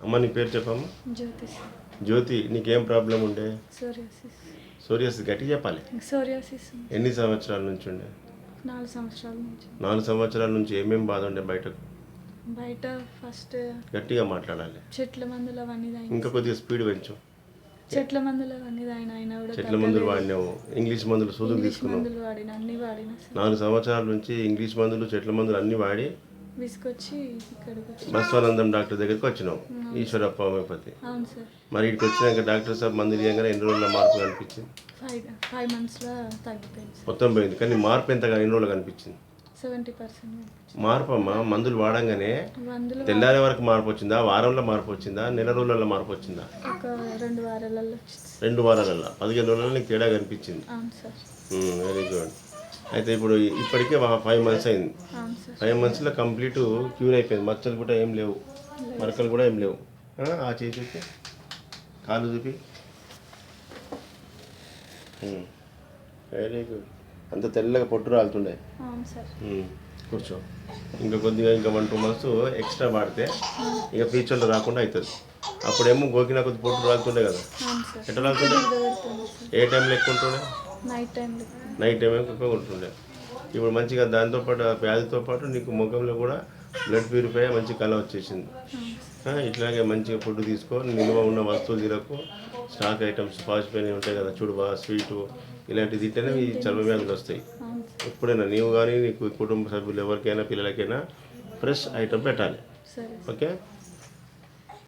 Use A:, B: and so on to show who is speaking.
A: అమ్మ నీ పేరు చెప్పమ్మా.
B: జ్యోతి.
A: జ్యోతి, నీకేం ప్రాబ్లం ఉండే?
B: సోరియాసిస్.
A: సోరియాసిస్ గట్టి చెప్పాలి.
B: సోరియాసిస్
A: ఎన్ని సంవత్సరాల నుంచి ఉండే?
B: 4 సంవత్సరాల నుంచి.
A: 4 సంవత్సరాల నుంచి ఏమేమి బాధ ఉండే బయటకు?
B: బయట ఫస్ట్
A: గట్టిగా మాట్లాడాలి.
B: చెట్ల మందులు అవన్నీ
A: ఇంకా కొద్దిగా స్పీడ్ పెంచు.
B: చెట్ల మందులు అవన్నీ అయినా కూడా
A: చెట్ల మందులు వాడినావు, ఇంగ్లీష్ మందులు సూదులు తీసుకున్నావు.
B: మందులు వాడిన అన్ని వాడిన
A: 4 సంవత్సరాల నుంచి ఇంగ్లీష్ మందులు చెట్ల మందులు అన్నీ వాడి
B: విసుకొచ్చి ఇక్కడికి వచ్చి
A: బసవానందం డాక్టర్ దగ్గరికి వచ్చినావు. ఈశ్వరప్ప హోమియోపతి.
B: అవును సార్.
A: మరి ఇక్కడికి వచ్చినాక డాక్టర్ సాబ్ మందులు ఇవ్వగానే ఎన్ని రోజుల మార్పు కనిపించింది?
B: 5 monthsలో తగ్గిపోయింది.
A: మొత్తం పోయింది, కానీ మార్పు ఎంతగా ఎన్ని రోజులు కనిపించింది?
B: 70%.
A: మార్పు అమ్మా, మందులు వాడంగానే
B: మందులు
A: తెల్లారే వరకు మార్పు వచ్చిందా, వారంలో మార్పు వచ్చిందా, నెల రోజులలో మార్పు వచ్చిందా?
B: ఒక 2 వారాలలో వచ్చింది.
A: 2 వారాలలో 15 రోజులలో నీకు తేడా కనిపించింది.
B: అవును సార్.
A: Very good. అయితే ఇప్పుడు ఇప్పటికే 5 months అయింది.
B: అవును సార్.
A: 5 monthsలో కంప్లీట్ క్యూర్ అయిపోయింది. మచ్చలు కూడా ఏం లేవు, మరకలు కూడా ఏం లేవు. ఆ చేయి చూపి, కాలు చూపి. Very good. అంత తెల్లగా పొట్టు రాలుతుండే.
B: అవును సార్.
A: కూర్చో. ఇంకా కొద్దిగా ఇంకా 1-2 months ఎక్స్ట్రా వాడితే ఇక ఫ్యూచర్లో రాకుండా అవుతుంది. అప్పుడేమో గోకినా కొద్ది పొట్టు రాలుతుండే కదా.
B: అవును సార్.
A: ఎట్లా రాలుతుండే? ఏ టైంలో ఎక్కువ ఉంటుండే?
B: నైట్ టైంలో.
A: నైట్ టైం ఎక్కువ ఉంటుండే. ఇప్పుడు మంచిగా దాంతోపాటు ఆ వ్యాధితో పాటు నీకు ముఖంలో కూడా బ్లడ్ ప్యూరిఫై మంచి కళ వచ్చేసింది. ఇట్లాగే మంచిగా ఫుడ్ తీసుకో, నిల్వ ఉన్న వస్తువులు తినకు, స్టాక్ ఐటమ్స్ పాసిపోయినవి ఉంటాయి కదా చూడు, బాగా స్వీటు ఇలాంటివి తింటేనే ఈ చర్మ వ్యాధులు వస్తాయి. ఎప్పుడైనా నీవు కానీ నీకు కుటుంబ సభ్యులు ఎవరికైనా పిల్లలకైనా ఫ్రెష్ ఐటమ్ పెట్టాలి.
B: సరే.
A: ఓకే.